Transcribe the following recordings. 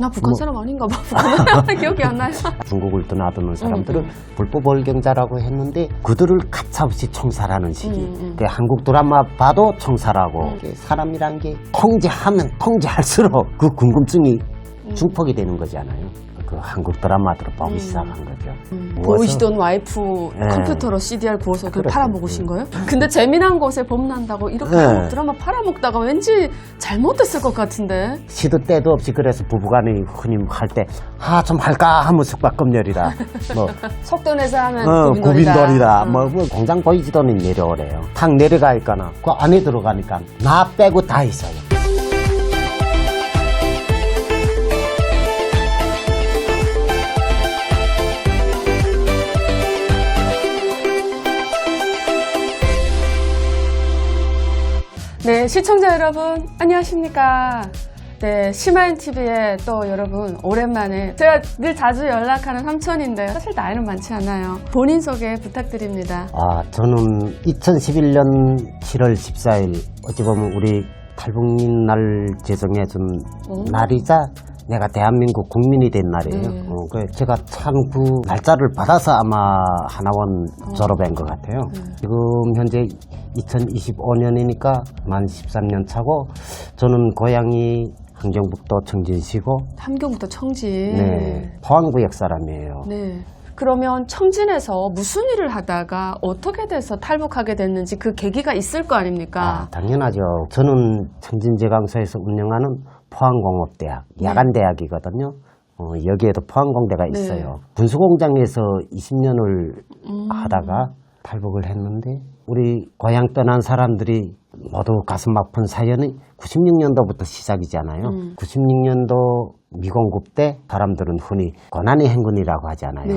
나 북한 사람 아닌가 봐. 북한 기억이 안 나요. 중국을 드나드는 사람들은 불법 월경자라고 했는데 그들을 가차없이 총살하는 시기. 한국 드라마 봐도 총살하고 사람이란 게 통제하면 통제할수록 그 궁금증이 증폭이 되는 거잖아요. 그 한국 드라마들을 보기 시작한 거죠. 보이시던 와이프 컴퓨터로 CDR 구워서 그걸 그렇죠. 팔아먹으신 거예요? 근데 재미난 곳에 범난다고 이렇게 한국 드라마 팔아먹다가 왠지 잘못됐을 것 같은데. 시도 때도 없이 그래서 부부간에 흔히 할 때 좀 할까 하면 숙박금열이라 뭐 속도 내서 하면 고빈돌이라 뭐 공장 보이지도는 내려오래요. 탁 내려가 있거나 그 안에 들어가니까 나 빼고 다 있어요. 네, 시청자 여러분 안녕하십니까. 네, 시마인TV에 또 여러분 오랜만에 제가 늘 자주 연락하는 삼촌인데 사실 나이는 많지 않아요. 본인 소개 부탁드립니다. 저는 2011년 7월 14일 어찌 보면 우리 탈북민 날 제정해준 날이자 내가 대한민국 국민이 된 날이에요. 제가 참 그 날짜를 받아서 아마 하나원 졸업한 것 같아요. 지금 현재 2025년이니까 만 13년 차고 저는 고향이 함경북도 청진시고 함경북도 청진. 네, 포항구역 사람이에요. 네. 그러면 청진에서 무슨 일을 하다가 어떻게 돼서 탈북하게 됐는지 그 계기가 있을 거 아닙니까? 당연하죠. 저는 청진제강소에서 운영하는 포항공업대학, 야간대학이거든요. 여기에도 포항공대가 있어요. 군수공장에서 20년을 하다가 탈북을 했는데 우리 고향 떠난 사람들이 모두 가슴 아픈 사연이 96년도부터 시작이잖아요. 96년도 미공급 때 사람들은 흔히 고난의 행군이라고 하잖아요.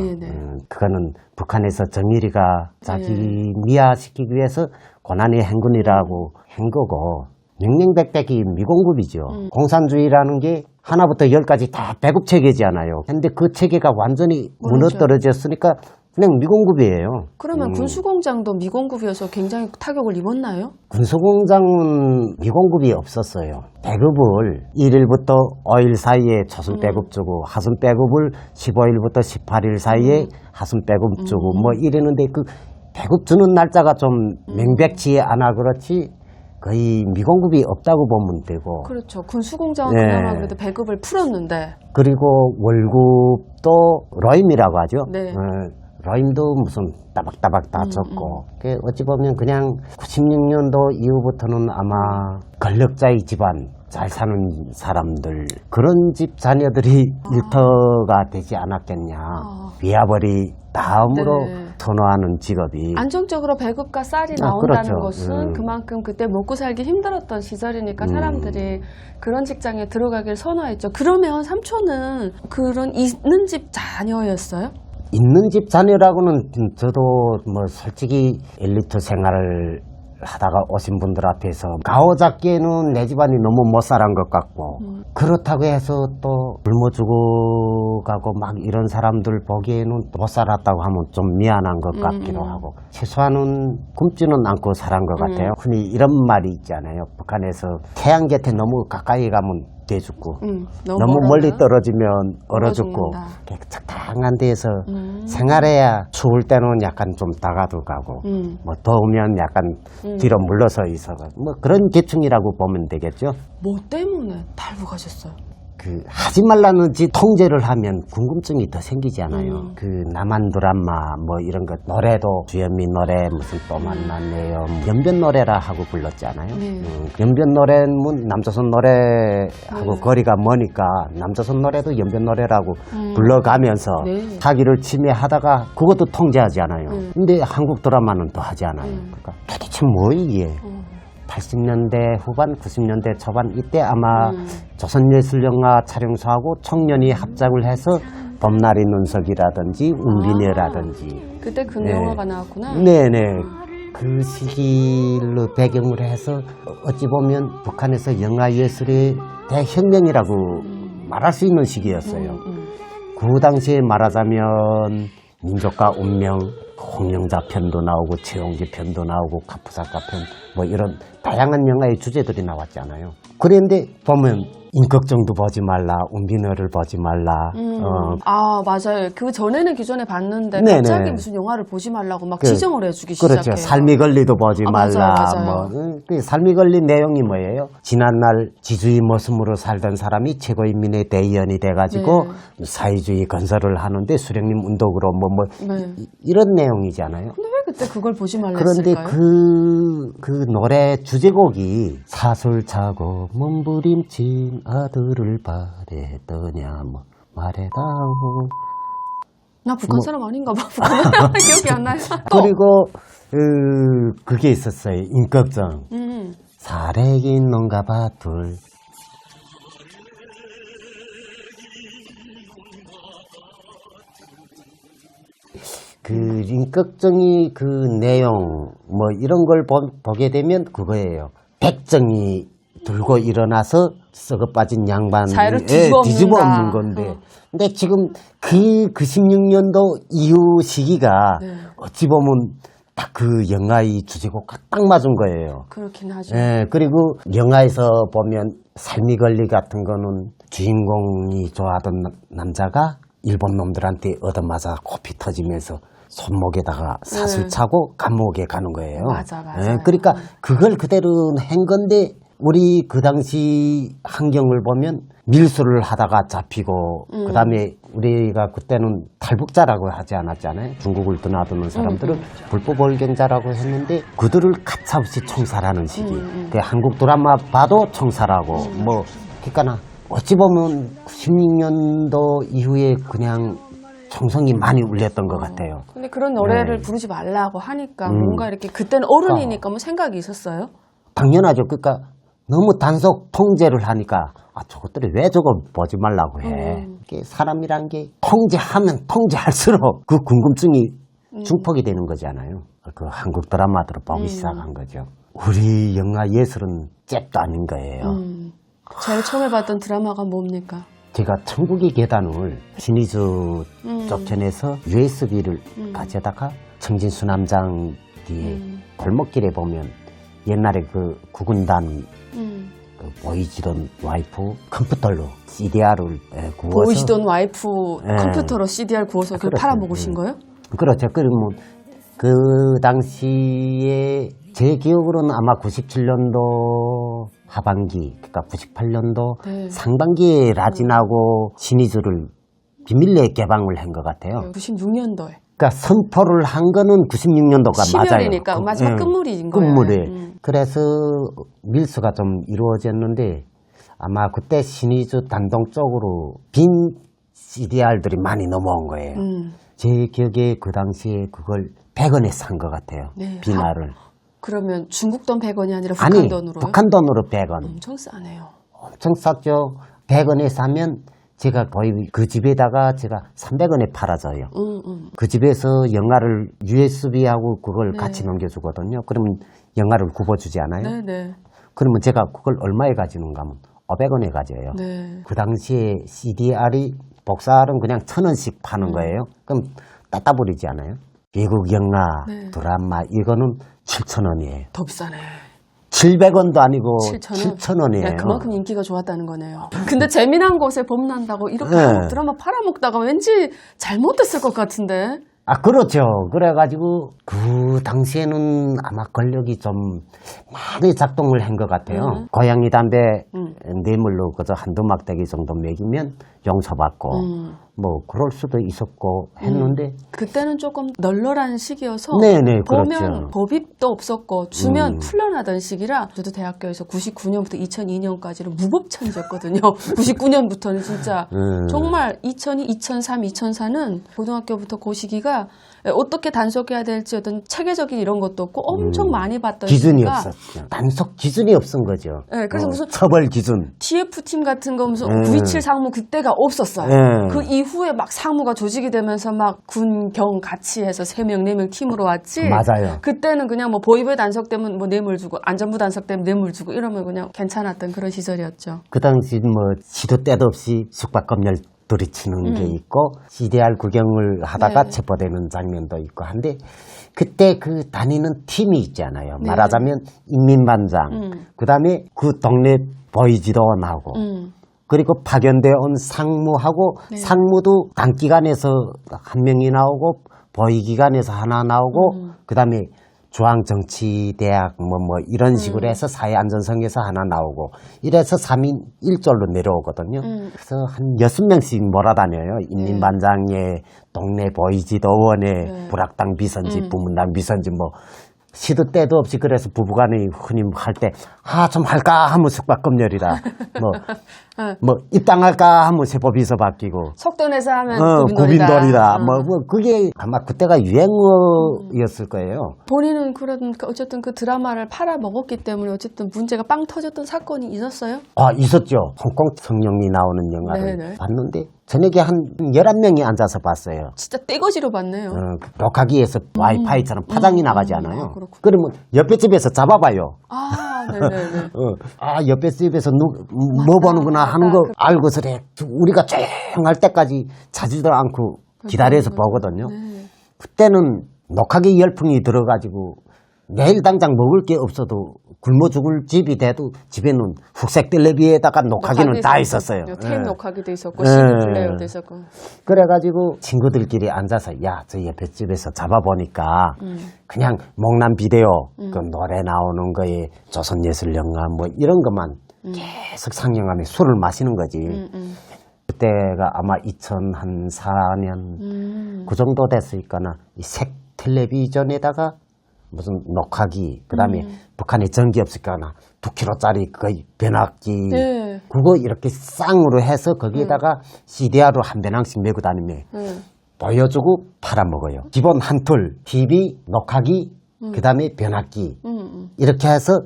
그거는 북한에서 정일이가 자기 미화시키기 위해서 고난의 행군이라고 한 거고 명명백백이 미공급이죠. 공산주의라는 게 하나부터 열까지 다 배급 체계잖아요. 근데 그 체계가 완전히 무너떨어졌으니까 그냥 미공급이에요. 그러면 군수공장도 미공급이어서 굉장히 타격을 입었나요? 군수공장은 미공급이 없었어요. 배급을 1일부터 5일 사이에 초순 배급 주고 하순 배급을 15일부터 18일 사이에 하순 배급 주고 뭐 이랬는데 그 배급 주는 날짜가 좀 명백치 않아 그렇지 거의 미공급이 없다고 보면 되고. 그렇죠. 군수공장은 그나마 그래도 배급을 풀었는데. 그리고 월급도 러임이라고 하죠. 네. 러임도 무슨 따박따박 다 줬고. 어찌 보면 그냥 96년도 이후부터는 아마 권력자의 집안, 잘 사는 사람들, 그런 집 자녀들이 일터가 되지 않았겠냐. 비아벌이 다음으로 선호하는 직업이. 안정적으로 배급과 쌀이 나온다는 그렇죠. 것은 그만큼 그때 먹고 살기 힘들었던 시절이니까 사람들이 그런 직장에 들어가길 선호했죠. 그러면 삼촌은 그런 있는 집 자녀였어요? 있는 집 자녀라고는 저도 뭐 솔직히 엘리트 생활을 하다가 오신 분들 앞에서 가오잡기에는 내 집안이 너무 못 살은 것 같고 그렇다고 해서 또 굶어 죽어가고 막 이런 사람들 보기에는 못 살았다고 하면 좀 미안한 것 같기도 하고 최소한은 굶지는 않고 살은 것 같아요. 흔히 이런 말이 있잖아요. 북한에서 태양 곁에 너무 가까이 가면 돼 죽고 너무 멀리 떨어지면 얼어 죽고 적당한 데에서 생활해야 추울 때는 약간 좀 다가도 가고 뭐 더우면 약간 뒤로 물러서 있어 뭐 그런 계층이라고 보면 되겠죠. 뭐 때문에 탈북하셨어요? 하지 말라는 짓 통제를 하면 궁금증이 더 생기잖아요. 남한 드라마 뭐 이런 거 노래도 주현미 노래 무슨 또 만났네요 연변 노래라 하고 불렀잖아요. 연변 노래는 남조선 노래하고 거리가 머니까 남조선 노래도 연변 노래라고 불러가면서 사기를 침해하다가 그것도 통제하지 않아요. 근데 한국 드라마는 또 하지 않아요. 그러니까 도대체 뭐 이게 80년대 후반, 90년대 초반 이때 아마 조선예술영화 촬영소하고 청년이 합작을 해서 봄날의 눈석이라든지 운비녀라든지 그때 그 영화가 나왔구나. 네네. 그 시기를 배경으로 해서 어찌 보면 북한에서 영화예술의 대혁명이라고 말할 수 있는 시기였어요. 그 당시에 말하자면 민족과 운명, 홍영자 편도 나오고 최용기 편도 나오고 카프사카 편 뭐 이런 다양한 영화의 주제들이 나왔잖아요. 그런데 보면 인격정도 보지 말라, 운비너를 보지 말라. 아, 맞아요. 그 전에는 기존에 봤는데 네네. 갑자기 무슨 영화를 보지 말라고 막 그, 지정을 해주기 그렇죠. 시작해요. 삶이 걸리도 보지 아, 말라. 맞아요. 그 삶이 걸린 내용이 뭐예요? 지난날 지주의 모습으로 살던 사람이 최고인민의 대의원이 돼가지고 네. 사회주의 건설을 하는데 수령님 운동으로 네. 이런 내용이잖아요. 근데 왜 그때 그걸 보지 말라 그런데 했을까요? 그 노래 주제곡이 사술 차고 몸부림친 아들을 바랬더냐 뭐 말해다오. 나 북한 사람 아닌가 봐. 북한 기억이 안 나요. 또. 그리고 그게 있었어요. 인격정. 사례긴 넌가 봐 둘. 그 인격정이 그 내용 뭐 이런 걸 보게 되면 그거예요. 백정이 들고 일어나서 썩어 빠진 양반을 자유를 뒤집어 엎는 건데. 근데 지금 그 96년도 이후 시기가 네. 어찌 보면 딱 그 영화의 주제곡과 딱 맞은 거예요. 그렇긴 하죠. 예, 그리고 영화에서 보면 삶이 걸리 같은 거는 주인공이 좋아하던 남자가 일본 놈들한테 얻어맞아 코피 터지면서 손목에다가 사슬 차고 감옥에 가는 거예요. 맞아. 예, 그러니까 그걸 그대로 한 건데 우리 그 당시 환경을 보면 밀수를 하다가 잡히고 그다음에 우리가 그때는 탈북자라고 하지 않았잖아요. 중국을 드나드는 사람들은 불법월경자라고 했는데 그들을 가차없이 총살하는 시기. 그 한국 드라마 봐도 총살하고 뭐 그러니까 어찌 보면 96년도 이후에 그냥 총성이 많이 울렸던 것 같아요. 근데 그런 노래를 네. 부르지 말라고 하니까 뭔가 이렇게 그때는 어른이니까 뭐 생각이 있었어요? 당연하죠. 그러니까 너무 단속 통제를 하니까 저것들이 왜 저거 보지 말라고 해. 이게 사람이란 게 통제하면 통제할수록 그 궁금증이 증폭이 되는 거잖아요. 그 한국 드라마들을 보기 시작한 거죠. 우리 영화 예술은 잽도 아닌 거예요. 제일 처음에 봤던 드라마가 뭡니까? 제가 천국의 계단을 신의주 쪽편에서 USB를 가져다가 청진수남장 뒤에 골목길에 보면 옛날에 그 구군단 그 보이지던 와이프 컴퓨터로 CDR을 구워서 보이시던 와이프 예. 컴퓨터로 CDR 구워서 그걸 그렇죠. 팔아먹으신 거예요? 그렇죠. 그러면 그 당시에 제 기억으로는 아마 97년도 하반기, 그러니까 98년도 네. 상반기에 라진하고 신의주를 비밀리에 개방을 한 것 같아요. 96년도에. 그러니까 선포를 한 거는 96년도가 맞아요. 12월이니까 마지막 끝물인 거예요. 끝물에. 그래서 밀수가 좀 이루어졌는데 아마 그때 신의주 단독적으로 빈 CDR들이 많이 넘어온 거예요. 제 기억에 그 당시에 그걸 100원에 산 것 같아요. 네. 비나를. 그러면 중국 돈 100원이 아니라 북한 아니, 돈으로요? 북한 돈으로 100원. 엄청 싸네요. 엄청 쌌죠. 100원에 사면 제가 거의 그 집에다가 제가 300원에 팔아줘요. 그 집에서 영화를 USB하고 그걸 네. 같이 넘겨주거든요. 그러면 영화를 굽어주지 않아요? 네네. 그러면 제가 그걸 얼마에 가지는가 하면 500원에 가져요. 네. 그 당시에 CDR이 복사알은 그냥 1,000원씩 파는 거예요. 그럼 따따버리지 않아요? 외국 영화, 네. 드라마 이거는 7,000원이에요. 더 비싸네. 700원도 아니고 7,000원? 7,000원이에요. 네, 그만큼 인기가 좋았다는 거네요. 근데 재미난 곳에 범난다고 이렇게 네. 드라마 팔아먹다가 왠지 잘못됐을 것 같은데. 그렇죠. 그래가지고 그 당시에는 아마 권력이 좀 많이 작동을 한 것 같아요. 고양이 담배 뇌물로 그저 한두 막대기 정도 먹이면 용서받고 뭐 그럴 수도 있었고 했는데 그때는 조금 널널한 시기여서 네네, 보면 그렇죠. 법입도 없었고 주면 풀려나던 시기라 저도 대학교에서 99년부터 2002년까지는 무법천지였거든요. 99년부터는 진짜 정말 2002, 2003, 2004는 고등학교부터 그 시기가 어떻게 단속해야 될지 어떤 체계적인 이런 것도 없고 엄청 많이 봤던 기준이 시기가 없었죠. 단속 기준이 없은 거죠. 네, 그래서 무슨 처벌 기준. TF팀 같은 거 무슨 927 상무 그때가 없었어요. 그 이후에 막 상무가 조직이 되면서 막 군, 경 같이 해서 3명, 4명 팀으로 왔지. 맞아요. 그때는 그냥 뭐 보이부에 단속되면 뭐 뇌물 주고 안전부 단속되면 뇌물 주고 이러면 그냥 괜찮았던 그런 시절이었죠. 그 당시 뭐 시도 때도 없이 숙박검열 부딪히는 게 있고 CDR 구경을 하다가 네. 체포되는 장면도 있고 한데 그때 그 다니는 팀이 있잖아요. 네. 말하자면 인민반장, 그다음에 그 동네 보이지도원하고 그리고 파견되어 온 상무하고 네. 상무도 단기간에서 한 명이 나오고 보위기관에서 하나 나오고 그다음에 중앙정치대학 뭐 이런 식으로 해서 사회안전성에서 하나 나오고 이래서 3인 1졸로 내려오거든요. 그래서 한 6명씩 몰아다녀요. 인민반장에 동네 보이지도원에 네. 불악당 비선지 부문당 비선지 뭐 시도 때도 없이 그래서 부부간에 흔히 할 때 좀 할까 하면 숙박금열이라 뭐 입당할까 하면 세법비서 바뀌고 속도 내서 하면 구빈돌이다. 어. 뭐 그게 아마 그때가 유행어였을 거예요. 본인은 그런 어쨌든 그 드라마를 팔아 먹었기 때문에 어쨌든 문제가 빵 터졌던 사건이 있었어요? 있었죠. 홍콩 성령이 나오는 영화를 네네. 봤는데 저녁에 한 11명이 앉아서 봤어요. 진짜 떼거지로 봤네요. 녹화기에서 와이파이처럼 파장이 나가지 않아요. 아, 그렇구나. 그러면 옆에 집에서 잡아봐요. 아, 네네네. 옆에 집에서 뭐 보는구나 하는 거 알고서 우리가 조용할 때까지 자지도 않고 기다려서 보거든요. 네. 그때는 녹화기 열풍이 들어가지고 내일 당장 먹을 게 없어도 굶어 죽을 집이 돼도 집에는 흑색 텔레비에다가 녹화기는 다 있었어요. 테이프 녹화기도 있었고 네. CD 플레이어도 있었고. 그래가지고 친구들끼리 앉아서 저 옆에 집에서 잡아보니까 그냥 목남 비디오 그 노래 나오는 거에 조선예술영화 뭐 이런 것만 계속 상영하며 술을 마시는 거지. 그때가 아마 2004년 그 정도 됐으니까나 이 색 텔레비전에다가 무슨 녹화기 그다음에 북한에 전기 없으니까나 2kg짜리 거의 변압기 네. 그거 이렇게 쌍으로 해서 거기에다가 CDR로 한 배낭씩 메고 다니면 보여주고 팔아먹어요. 기본 한 툴, TV, 녹화기, 그 다음에 변압기 이렇게 해서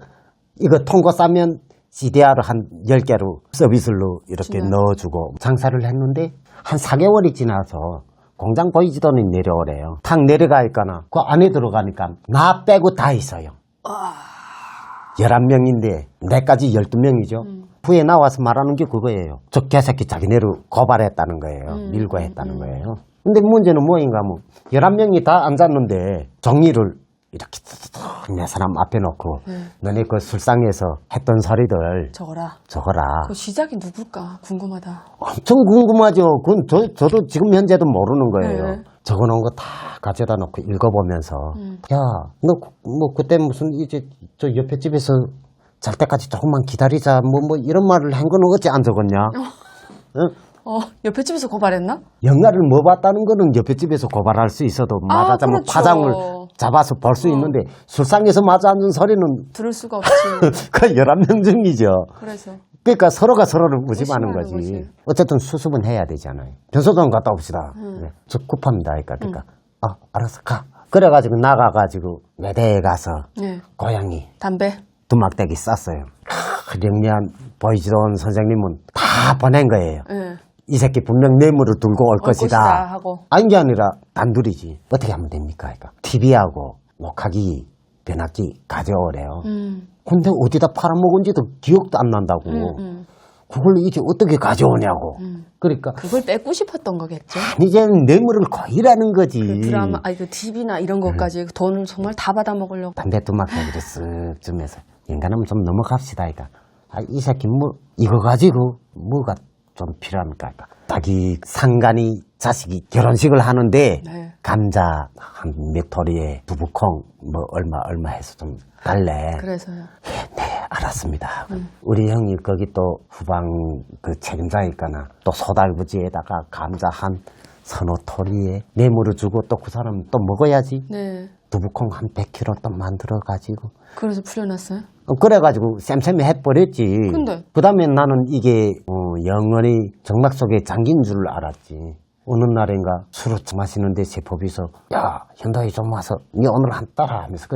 이거 통고 싸면 CDR 한 10개로 서비스로 이렇게 넣어주고 장사를 했는데 한 4개월이 지나서 공장 보이지도는 내려오래요. 탁 내려가니까나 그 안에 들어가니까 나 빼고 다 있어요. 11명인데 내까지 12명이죠. 후에 나와서 말하는 게 그거예요. 저 개새끼 자기네를 고발했다는 거예요. 밀고 했다는 거예요. 근데 문제는 뭐인가 하면 11명이 다 앉았는데 종이를 이렇게 내 사람 앞에 놓고 너네 그 술상에서 했던 소리들 적어라. 적어라. 그 시작이 누굴까 궁금하다. 엄청 궁금하죠. 그건 저도 지금 현재도 모르는 거예요. 네. 적어놓은 거 다 가져다 놓고 읽어보면서 야, 너 뭐 그때 무슨 이제 저 옆에 집에서 잘 때까지 조금만 기다리자 뭐 이런 말을 한 거는 어찌 안 적었냐? 응? 옆에 집에서 고발했나? 영화를 뭐 봤다는 거는 옆에 집에서 고발할 수 있어도 말하자면 그렇죠. 파장을 잡아서 볼 수 있는데 술상에서 마주 앉은 소리는 들을 수가 없지. 그 11명 중이죠. 그래서 그러니까 서로가 서로를 무심하는 무심하는 거지. 거지. 어쨌든 수습은 해야 되잖아요. 변소장 갔다 옵시다. 네. 저 급합니다. 그러니까 알았어 가. 그래가지고 나가가지고 매대에 가서 네. 고양이 담배. 두막대기 쌌어요. 영리한 보이지론 선생님은 다 보낸 거예요. 네. 이 새끼 분명 뇌물을 들고 올 것이다. 하고. 아닌 게 아니라 단둘이지. 어떻게 하면 됩니까? 그러니까 TV하고 녹화기, 변압기 가져오래요. 근데 어디다 팔아먹은지도 기억도 안 난다고. 그걸 이제 어떻게 가져오냐고. 그러니까 그걸 뺏고 싶었던 거겠죠. 이제는 뇌물을 거의라는 거지. 그 드라마, 그 TV나 이런 것까지 돈을 정말 다 받아 먹으려고. 담배 두막대기를 쓱 쯤에서 인간은 좀 넘어갑시다. 그러니까 이 새끼 뭐 이거 가지고 뭐가 좀 필요합니까? 그러니까 자기 상간이 자식이 결혼식을 하는데 네. 감자 한 몇 토리에 두부콩 뭐 얼마 해서 좀 달래. 그래서요. 네, 알았습니다. 우리 형이 거기 또 후방 그 책임자니까나 또 소달구지에다가 감자 한 서너 토리에 뇌물을 주고 또 그 사람 또 먹어야지. 네. 두부콩 한 100kg 또 만들어가지고. 그래서 풀려났어요? 그래가지고 쌤쌤이 해버렸지. 근데? 그 다음에 나는 이게 영원히 정막 속에 잠긴 줄 알았지. 어느 날인가 술을 마시는데 세법이서 야 현다이 좀 와서 니 오늘 한 따라 하면서 그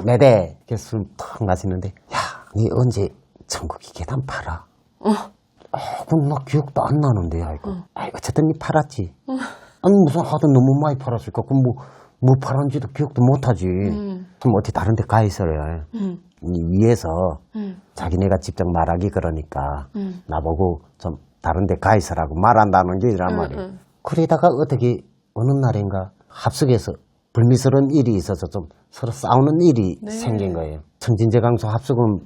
매대 술 탁 마시는데 야 니 언제 전국이 계단 팔아? 그럼 나 기억도 안 나는데 어쨌든 니 팔았지. 아니 무슨 하도 너무 많이 팔았을까? 그럼 뭐 팔았는지도 기억도 못하지. 그럼 어디 다른 데 가 있어요. 위에서 자기네가 직접 말하기 그러니까 나보고 좀 다른 데 가 있으라고 말한다는 게란 말이에요. 그러다가 어떻게 어느 날인가 합석에서 불미스러운 일이 있어서 좀 서로 싸우는 일이 네. 생긴 거예요. 청진제강소 합석은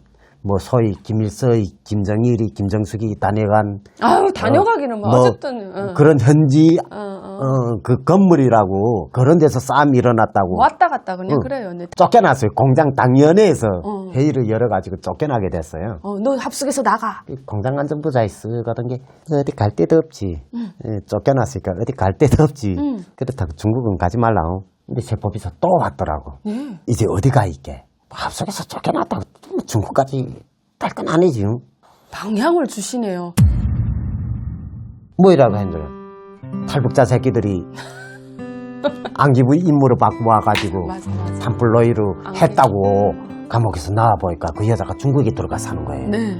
뭐 소위 김일성이, 김정일이, 김정숙이 다녀간 아유, 다녀가기는 뭐, 어쨌든. 응. 그런 현지 응. 그 건물이라고 그런 데서 싸움이 일어났다고 왔다 갔다 그냥 응. 그래요. 네. 쫓겨났어요. 공장 당연회에서 회의를 열어가지고 쫓겨나게 됐어요. 너 합숙에서 나가. 공장 안전부자에 쓰거든 게 어디 갈 데도 없지. 쫓겨났으니까 어디 갈 데도 없지. 그렇다고 중국은 가지 말라고. 근데 세법에서 또 왔더라고. 네. 이제 어디 가 있게. 합석에서 쫓겨났다고 중국까지 갈 건 아니지. 방향을 주시네요. 뭐이라고 했는데 탈북자 새끼들이 안기부 임무를 받고 와가지고 맞아. 산불노이로 했다고 감옥에서 나와보니까 그 여자가 중국에 들어가 사는 거예요. 네.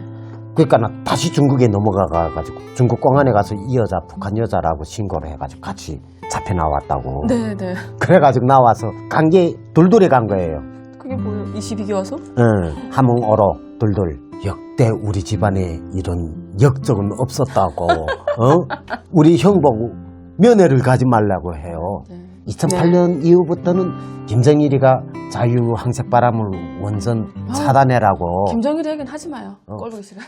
그러니까 나 다시 중국에 넘어가가지고 중국 공안에 가서 이 여자 북한 여자라고 신고를 해가지고 같이 잡혀 나왔다고. 네. 그래가지고 나와서 간 게 돌돌에 간 거예요. 그게 뭐예요? 22기 와서? 응, 함흥어로 돌돌. 역대 우리 집안에 이런 역적은 없었다고. 우리 형 보고 면회를 가지 말라고 해요. 2008년 이후부터는 김정일이가 자유항색바람을 원전 차단해라고. 김정일에겐 하지 마요. 꼴보기 싫어.